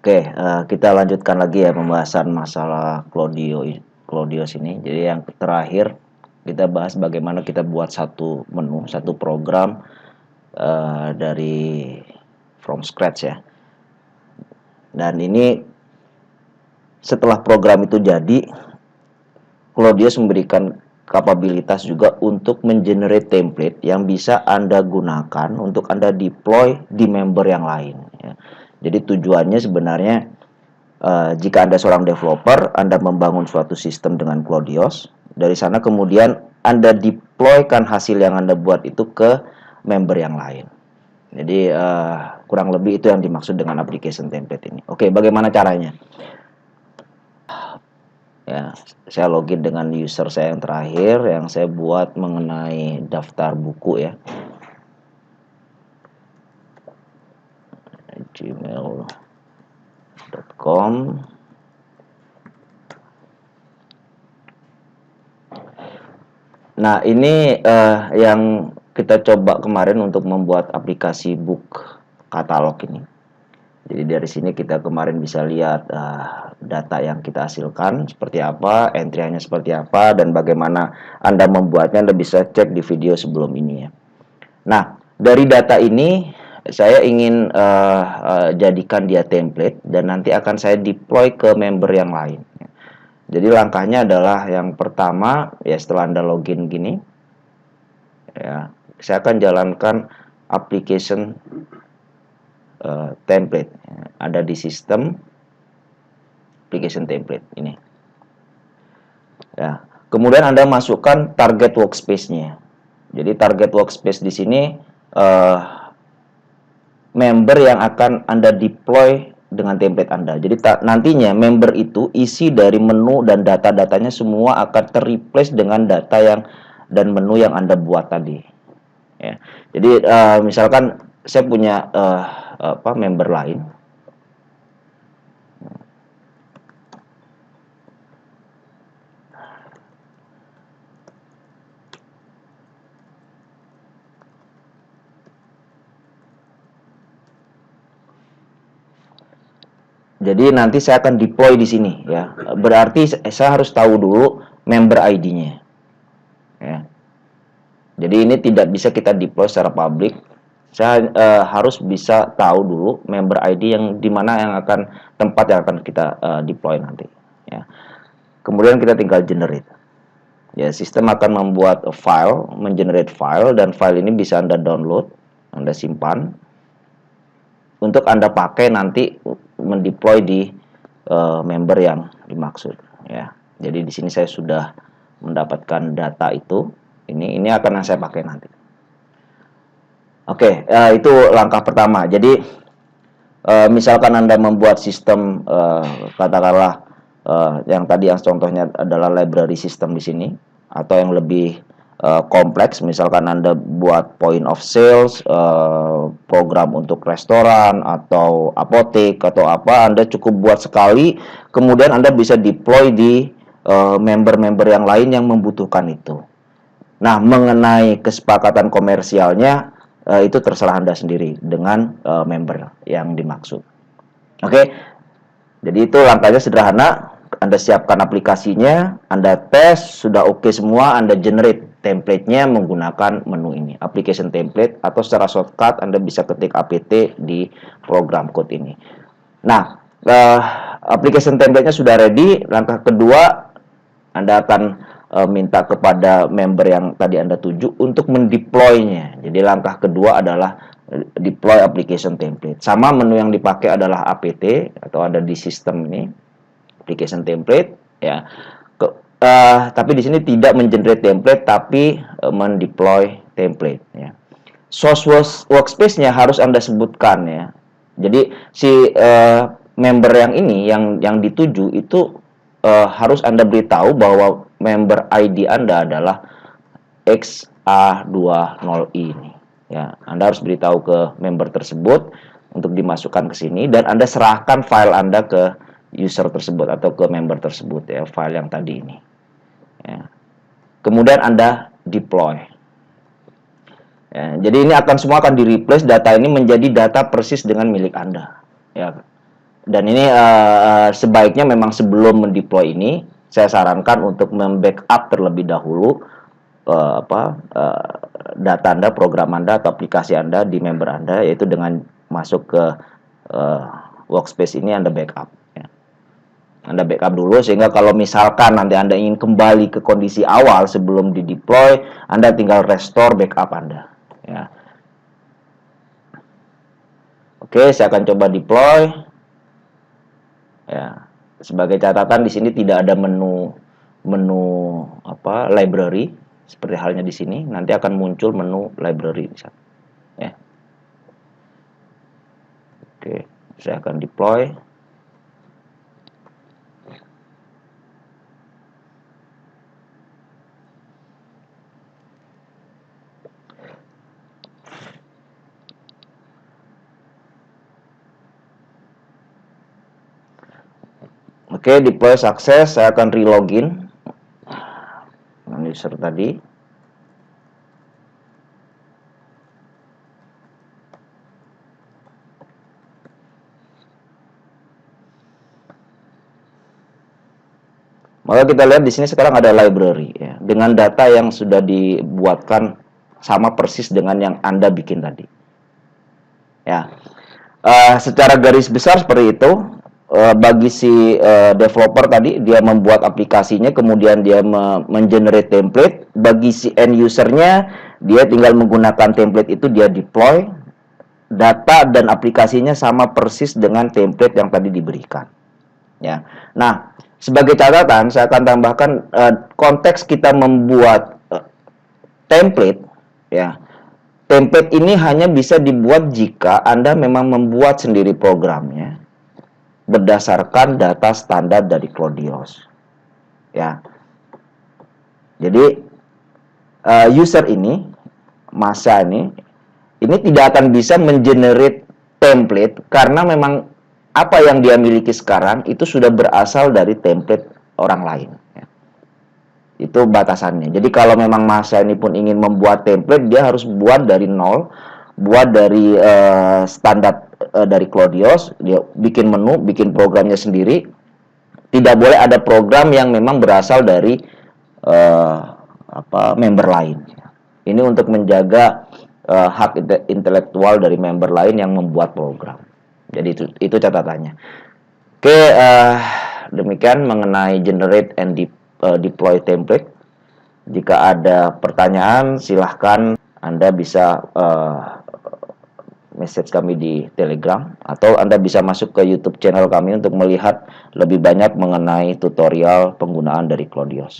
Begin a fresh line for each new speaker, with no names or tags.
Kita lanjutkan lagi ya pembahasan masalah Cloudios ini. Jadi yang terakhir kita bahas bagaimana kita buat satu menu, satu program dari from scratch ya. Dan ini setelah program itu jadi, Cloudios memberikan kapabilitas juga untuk mengenerate template yang bisa Anda gunakan untuk Anda deploy di member yang lain ya. Jadi tujuannya sebenarnya jika Anda seorang developer, Anda membangun suatu sistem dengan Cloudios, dari sana kemudian Anda deploykan hasil yang Anda buat itu ke member yang lain. Jadi kurang lebih itu yang dimaksud dengan application template ini. Oke, bagaimana caranya? Ya, saya login dengan user saya yang terakhir yang saya buat mengenai daftar buku ya. gmail.com. Nah, ini yang kita coba kemarin untuk membuat aplikasi book katalog ini. Jadi dari sini kita kemarin bisa lihat data yang kita hasilkan seperti apa, entry-nya seperti apa, dan bagaimana Anda membuatnya. Anda bisa cek di video sebelum ini ya. Nah, dari data ini saya ingin jadikan dia template dan nanti akan saya deploy ke member yang lain. Jadi langkahnya adalah yang pertama ya, setelah Anda login gini ya, saya akan jalankan application template. Ada di sistem application template ini. Ya. Kemudian Anda masukkan target workspace-nya. Jadi target workspace di sini member yang akan Anda deploy dengan template Anda. Jadi nantinya member itu isi dari menu dan data-datanya semua akan terreplace dengan data yang dan menu yang Anda buat tadi. Ya. Jadi misalkan saya punya member lain. Jadi nanti saya akan deploy di sini ya. Berarti saya harus tahu dulu member ID-nya. Ya. Jadi ini tidak bisa kita deploy secara publik. Saya harus bisa tahu dulu member ID yang dimana yang akan tempat yang akan kita deploy nanti. Ya. Kemudian kita tinggal generate. Ya, sistem akan membuat file, mengenerate file, dan file ini bisa Anda download, Anda simpan untuk Anda pakai nanti mendeploy di member yang dimaksud ya. Jadi di sini saya sudah mendapatkan data itu. Ini akan saya pakai nanti. Oke, itu langkah pertama. Jadi misalkan Anda membuat sistem katakanlah yang tadi yang contohnya adalah library system di sini, atau yang lebih kompleks, misalkan Anda buat point of sales, program untuk restoran atau apotek atau apa, Anda cukup buat sekali, kemudian Anda bisa deploy di member-member yang lain yang membutuhkan itu. Nah, mengenai kesepakatan komersialnya itu terserah Anda sendiri dengan member yang dimaksud. Oke, jadi itu langkahnya sederhana. Anda siapkan aplikasinya, Anda tes, sudah oke semua, Anda generate template-nya menggunakan menu ini, application template, atau secara shortcut Anda bisa ketik apt di program code ini. Nah, application template-nya sudah ready. Langkah kedua, Anda akan minta kepada member yang tadi Anda tuju untuk mendeploy-nya. Jadi langkah kedua adalah deploy application template. Sama menu yang dipakai adalah apt atau ada di sistem ini, application template ya. Tapi di sini tidak mengenerate template tapi mendeploy template ya. Source workspace-nya harus Anda sebutkan ya. Jadi si member yang ini yang dituju itu harus Anda beritahu bahwa member ID Anda adalah XA20I ini. Ya, Anda harus beritahu ke member tersebut untuk dimasukkan ke sini, dan Anda serahkan file Anda ke user tersebut atau ke member tersebut ya, file yang tadi ini. Ya. Kemudian Anda deploy. Ya, jadi ini semua akan di replace, data ini menjadi data persis dengan milik Anda. Ya. Dan ini sebaiknya memang sebelum mendeploy ini, saya sarankan untuk membackup terlebih dahulu data Anda, program Anda, atau aplikasi Anda di member Anda, yaitu dengan masuk ke workspace ini Anda backup. Ya. Anda backup dulu, sehingga kalau misalkan nanti Anda ingin kembali ke kondisi awal sebelum di-deploy, Anda tinggal restore backup Anda. Ya. Oke, saya akan coba deploy. Ya, sebagai catatan di sini tidak ada menu library seperti halnya di sini. Nanti akan muncul menu library di sana. Ya. Oke, saya akan deploy. Oke, deploy sukses. Saya akan relogin dengan user tadi. Maka kita lihat di sini sekarang ada library ya, dengan data yang sudah dibuatkan sama persis dengan yang Anda bikin tadi. Ya, secara garis besar seperti itu. Bagi si developer tadi, dia membuat aplikasinya, kemudian dia mengenerate template. Bagi si end usernya, dia tinggal menggunakan template itu, dia deploy. Data dan aplikasinya sama persis dengan template yang tadi diberikan. Ya. Nah, sebagai catatan, saya akan tambahkan konteks kita membuat template. Ya, template ini hanya bisa dibuat jika Anda memang membuat sendiri programnya berdasarkan data standar dari Cloudios. Ya. Jadi user ini, masa ini tidak akan bisa mengenerate template karena memang apa yang dia miliki sekarang itu sudah berasal dari template orang lain. Ya. Itu batasannya. Jadi kalau memang masa ini pun ingin membuat template, dia harus buat dari nol, buat dari standar dari Cloudios, dia bikin menu, bikin programnya sendiri. Tidak boleh ada program yang memang berasal dari member lain. Ini untuk menjaga hak intelektual dari member lain yang membuat program. Jadi itu catatannya. Oke, demikian mengenai generate and deploy template. Jika ada pertanyaan, silahkan Anda bisa message kami di Telegram, atau Anda bisa masuk ke YouTube channel kami untuk melihat lebih banyak mengenai tutorial penggunaan dari Cloudios.